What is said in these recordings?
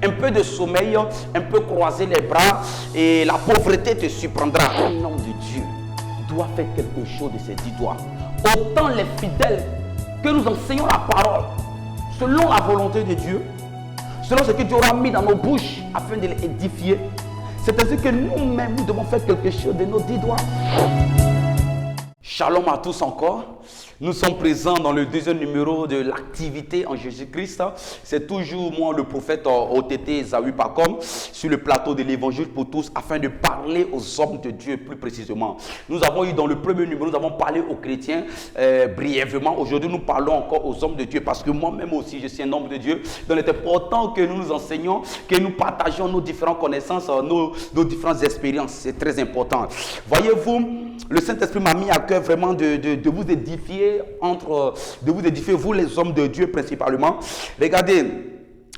un peu de sommeil, un peu croiser les bras et la pauvreté te surprendra. Un homme de Dieu doit faire quelque chose de ses 10 doigts. Autant les fidèles que nous enseignons la parole selon la volonté de Dieu, selon ce que Dieu aura mis dans nos bouches afin de les édifier, c'est ainsi que nous-mêmes nous devons faire quelque chose de nos 10 doigts. Shalom à tous encore. Nous sommes présents dans le deuxième numéro de l'activité en Jésus-Christ. C'est toujours moi, le prophète OTT Zawi Pakom, sur le plateau de l'évangile pour tous, afin de parler aux hommes de Dieu plus précisément. Nous avons eu dans le premier numéro, nous avons parlé aux chrétiens brièvement. Aujourd'hui, nous parlons encore aux hommes de Dieu, parce que moi-même aussi, je suis un homme de Dieu. Donc, il est important que nous nous enseignions, que nous partagions nos différentes connaissances, nos différentes expériences. C'est très important. Voyez-vous, le Saint-Esprit m'a mis à cœur vraiment de vous édifier vous les hommes de Dieu principalement. Regardez,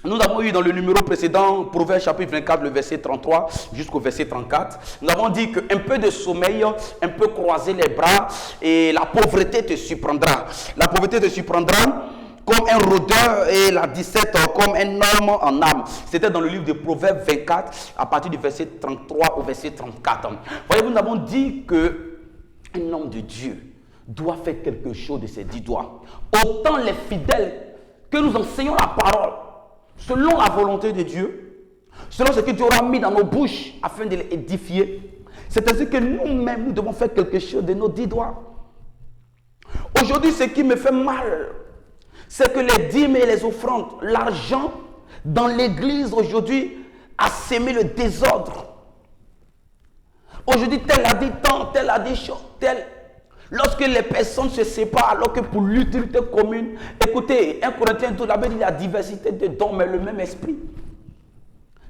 nous avons eu dans le numéro précédent, Proverbes chapitre 24, le verset 33 jusqu'au verset 34. Nous avons dit qu'un peu de sommeil, un peu croiser les bras et la pauvreté te surprendra. La pauvreté te surprendra comme un rôdeur et la 17 comme un homme en âme. C'était dans le livre de Proverbes 24 à partir du verset 33 au verset 34. Voyez, nous avons dit que un homme de Dieu doit faire quelque chose de ses 10 doigts. Autant les fidèles que nous enseignons la parole selon la volonté de Dieu, selon ce que Dieu aura mis dans nos bouches afin de les édifier, c'est ainsi que nous-mêmes nous devons faire quelque chose de nos 10 doigts. Aujourd'hui, ce qui me fait mal, c'est que les dîmes et les offrandes, l'argent dans l'église aujourd'hui a sémé le désordre. Aujourd'hui, tel a dit tant, tel a dit chose, tel. Lorsque les personnes se séparent, alors que pour l'utilité commune, écoutez, 1 Corinthiens 12, la Bible dit la diversité de dons, mais le même esprit.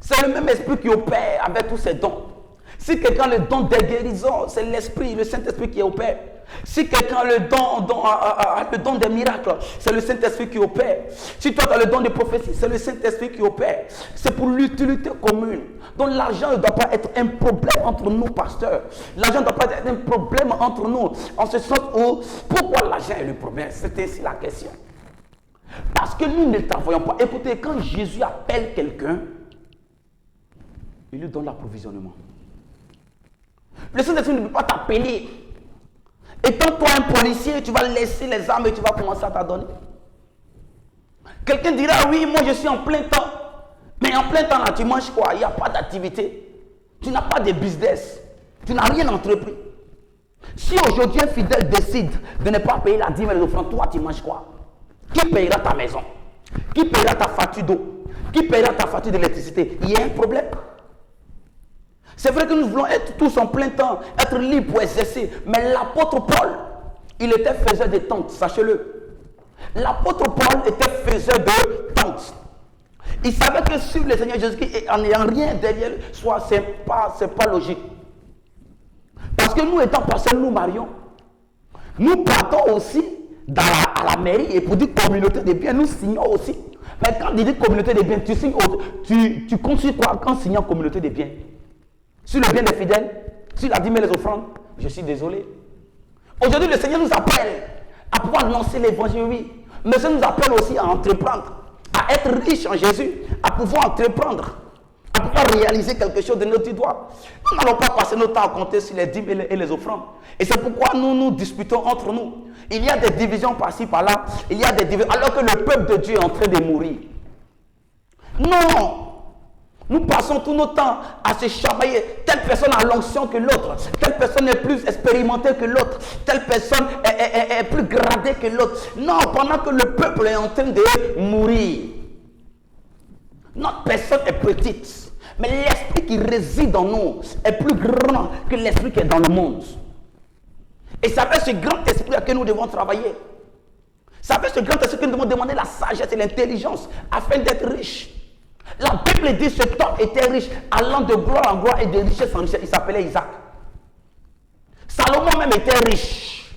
C'est le même esprit qui opère avec tous ces dons. Si quelqu'un a le don des guérisons, c'est l'esprit, le Saint-Esprit qui opère. Si quelqu'un a le don des miracles, c'est le Saint-Esprit qui opère. Si toi tu as le don de prophétie, c'est le Saint-Esprit qui opère. C'est pour l'utilité commune. Donc l'argent ne doit pas être un problème entre nous, pasteurs. L'argent ne doit pas être un problème entre nous. En ce sens où, pourquoi l'argent est le problème? C'est ainsi la question. Parce que nous ne travaillons pas. Écoutez, quand Jésus appelle quelqu'un, il lui donne l'approvisionnement. Le Saint-Esprit ne peut pas t'appeler. Étant toi un policier, tu vas laisser les armes et tu vas commencer à t'adonner. Quelqu'un dira, oui, moi je suis en plein temps. Mais en plein temps, là, tu manges quoi? Il n'y a pas d'activité. Tu n'as pas de business. Tu n'as rien entrepris. Si aujourd'hui un fidèle décide de ne pas payer la dîme et les offrandes, toi tu manges quoi? Qui payera ta maison? Qui payera ta facture d'eau? Qui payera ta facture d'électricité? Il y a un problème. C'est vrai que nous voulons être tous en plein temps, être libres pour exercer. Mais l'apôtre Paul, il était faiseur de tentes, sachez-le. L'apôtre Paul était faiseur de tentes. Il savait que suivre le Seigneur Jésus-Christ en n'ayant rien derrière soi, ce n'est pas logique. Parce que nous étant pasteurs, nous marions. Nous partons aussi à la mairie et pour dire communauté de biens, nous signons aussi. Mais quand il dit communauté de biens, tu signes, tu comptes sur quoi quand signant communauté de biens? Sur le bien des fidèles, sur la dîme et les offrandes, je suis désolé. Aujourd'hui, le Seigneur nous appelle à pouvoir annoncer l'évangile, oui. Mais ça nous appelle aussi à entreprendre, à être riche en Jésus, à pouvoir entreprendre, à pouvoir réaliser quelque chose de nos 10 doigts. Nous n'allons pas passer notre temps à compter sur les dîmes et les offrandes. Et c'est pourquoi nous nous disputons entre nous. Il y a des divisions par-ci, par-là. Il y a des divisions, alors que le peuple de Dieu est en train de mourir. Non! Nous passons tout notre temps à se chamailler. Telle personne a l'onction que l'autre. Telle personne est plus expérimentée que l'autre. Telle personne est plus gradée que l'autre. Non, pendant que le peuple est en train de mourir. Notre personne est petite. Mais l'esprit qui réside en nous est plus grand que l'esprit qui est dans le monde. Et c'est avec ce grand esprit à que nous devons travailler. C'est avec ce grand esprit que nous devons demander la sagesse et l'intelligence afin d'être riches. La Bible dit que cet homme était riche, allant de gloire en gloire et de richesse en richesse. Il s'appelait Isaac. Salomon même était riche.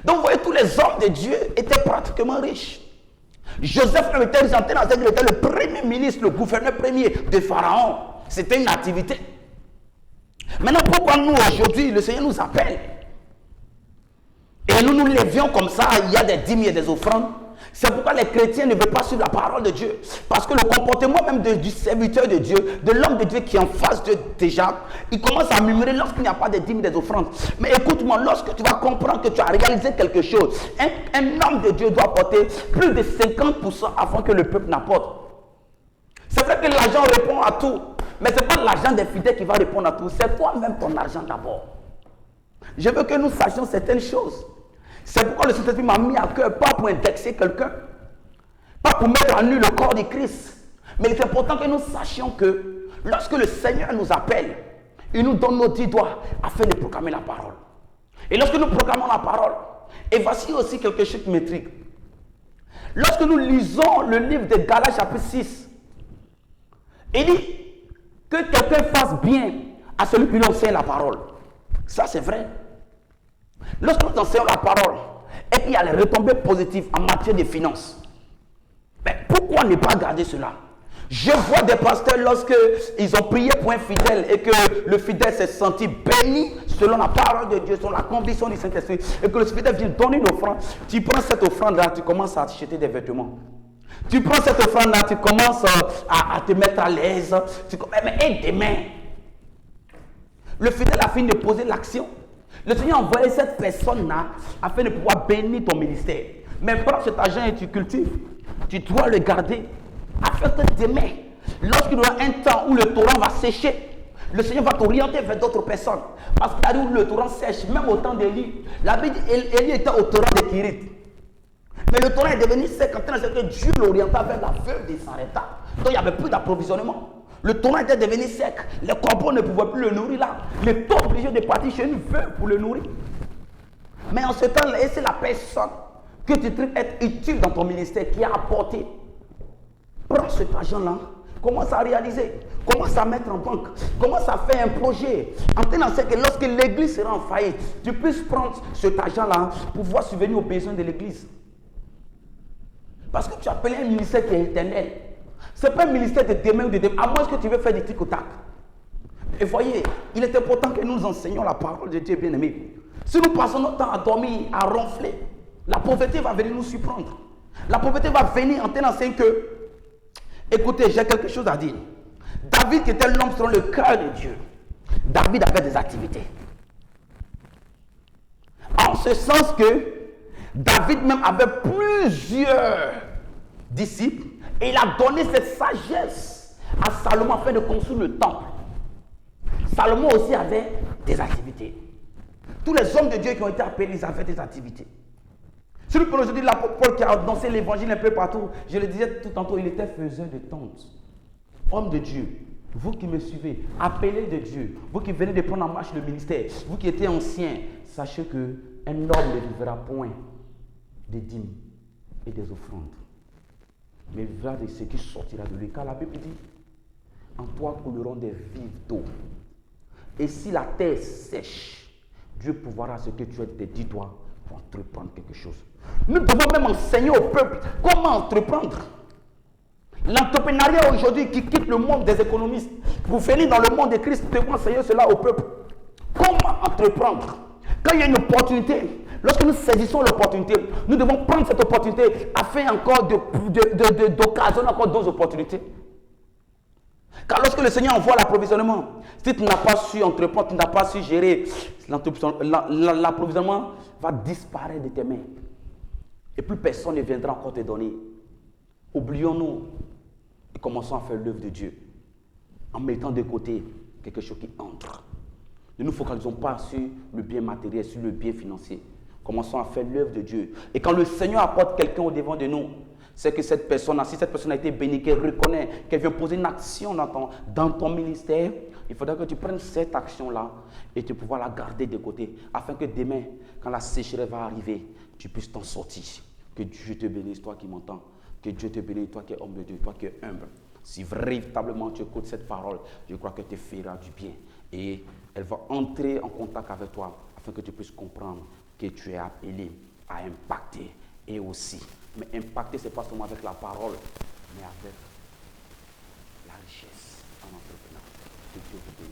Donc vous voyez, tous les hommes de Dieu étaient pratiquement riches. Joseph même était riche, il était le premier ministre, le gouverneur premier de Pharaon. C'était une activité. Maintenant, pourquoi nous aujourd'hui, le Seigneur nous appelle? Et nous nous levions comme ça, il y a des dîmes et des offrandes. C'est pourquoi les chrétiens ne veulent pas suivre la parole de Dieu. Parce que le comportement même du serviteur de Dieu, de l'homme de Dieu qui est en face de déjà, il commence à murmurer lorsqu'il n'y a pas de dîmes, des offrandes. Mais écoute-moi, lorsque tu vas comprendre que tu as réalisé quelque chose, un homme de Dieu doit apporter plus de 50% avant que le peuple n'apporte. C'est vrai que l'argent répond à tout, mais ce n'est pas l'argent des fidèles qui va répondre à tout, c'est toi-même ton argent d'abord. Je veux que nous sachions certaines choses. C'est pourquoi le Saint-Esprit m'a mis à cœur, pas pour indexer quelqu'un, pas pour mettre à nu le corps du Christ, mais il est important que nous sachions que lorsque le Seigneur nous appelle, il nous donne nos 10 doigts afin de proclamer la parole. Et lorsque nous proclamons la parole, et voici aussi quelque chose qui m'intrigue. Lorsque nous lisons le livre de Galates chapitre 6, il dit que quelqu'un fasse bien à celui qui lui enseigne la parole. Ça c'est vrai. Lorsque nous enseignons la parole et qu'il y a les retombées positives en matière de finances, mais pourquoi ne pas garder cela? Je vois des pasteurs lorsqu'ils ont prié pour un fidèle et que le fidèle s'est senti béni selon la parole de Dieu, selon la conviction du Saint-Esprit, et que le fidèle vient donner une offrande. Tu prends cette offrande-là, tu commences à acheter des vêtements. Tu prends cette offrande-là, tu commences à te mettre à l'aise. Mais demain, le fidèle a fini de poser l'action. Le Seigneur a envoyé cette personne-là afin de pouvoir bénir ton ministère. Mais prends cet argent et tu cultives. Tu dois le garder. Afin que demain, lorsqu'il y aura un temps où le torrent va sécher, le Seigneur va t'orienter vers d'autres personnes. Parce qu'il a dit où le torrent sèche, même au temps d'Élie. La Bible dit Élie était au torrent de Kérit. Mais le torrent est devenu sec quand que Dieu l'orienta vers la veuve de Sarepta. Donc il n'y avait plus d'approvisionnement. Le torrent était devenu sec. Les corbeaux ne pouvaient plus le nourrir là. Il était obligé de partir chez une veuve pour le nourrir. Mais en ce temps-là, c'est la personne que tu trouves être utile dans ton ministère qui a apporté. Prends cet argent-là, commence à réaliser, commence à mettre en banque, commence à faire un projet. En tenant que lorsque l'église sera en faillite, tu puisses prendre cet argent-là pour pouvoir subvenir aux besoins de l'église. Parce que tu as appelé un ministère qui est éternel. Ce n'est pas un ministère de demain ou de demain, à moins que tu veux faire des tic au tac. Et voyez, il est important que nous enseignions la parole de Dieu, bien-aimé. Si nous passons notre temps à dormir, à ronfler, la pauvreté va venir nous surprendre. La pauvreté va venir en tenant que, écoutez, j'ai quelque chose à dire. David qui était l'homme selon le cœur de Dieu. David avait des activités. En ce sens que David même avait plusieurs disciples et il a donné cette sagesse à Salomon afin de construire le temple. Salomon aussi avait des activités. Tous les hommes de Dieu qui ont été appelés, ils avaient des activités. Celui que aujourd'hui, l'apôtre Paul qui a annoncé l'évangile un peu partout, je le disais tout tantôt, il était faiseur de tentes. Homme de Dieu, vous qui me suivez, appelés de Dieu, vous qui venez de prendre en marche le ministère, vous qui étiez anciens, sachez qu'un homme ne vivra point des dîmes et des offrandes, mais vivra de ce qui sortira de lui. Car la Bible dit, en toi couleront des vives d'eau. Et si la terre sèche, Dieu pourvoira ce que tu as te dit toi pour entreprendre quelque chose. Nous devons même enseigner au peuple comment entreprendre. L'entrepreneuriat aujourd'hui qui quitte le monde des économistes pour venir dans le monde de Christ, nous devons enseigner cela au peuple. Comment entreprendre? Quand il y a une opportunité, lorsque nous saisissons l'opportunité, nous devons prendre cette opportunité afin encore d'occasionner encore d'autres opportunités. Car lorsque le Seigneur envoie l'approvisionnement, si tu n'as pas su entreprendre, tu n'as pas su gérer, l'approvisionnement va disparaître de tes mains. Et plus personne ne viendra encore te donner. Oublions-nous et commençons à faire l'œuvre de Dieu en mettant de côté quelque chose qui entre. Ne nous focalisons pas sur le bien matériel, sur le bien financier. Commençons à faire l'œuvre de Dieu. Et quand le Seigneur apporte quelqu'un au devant de nous, c'est que cette personne, si cette personne a été bénie, qu'elle reconnaît, qu'elle vient poser une action dans ton ministère, il faudra que tu prennes cette action-là et tu pouvoir la garder de côté, afin que demain, quand la sécheresse va arriver, tu puisses t'en sortir. Que Dieu te bénisse, toi qui m'entends. Que Dieu te bénisse, toi qui es homme de Dieu, toi qui es humble. Si véritablement tu écoutes cette parole, je crois que tu feras du bien. Et elle va entrer en contact avec toi, afin que tu puisses comprendre que tu es appelé à impacter. Et aussi, mais impacter, ce n'est pas seulement avec la parole, mais avec la richesse en entrepreneur. Que Dieu vous bénisse.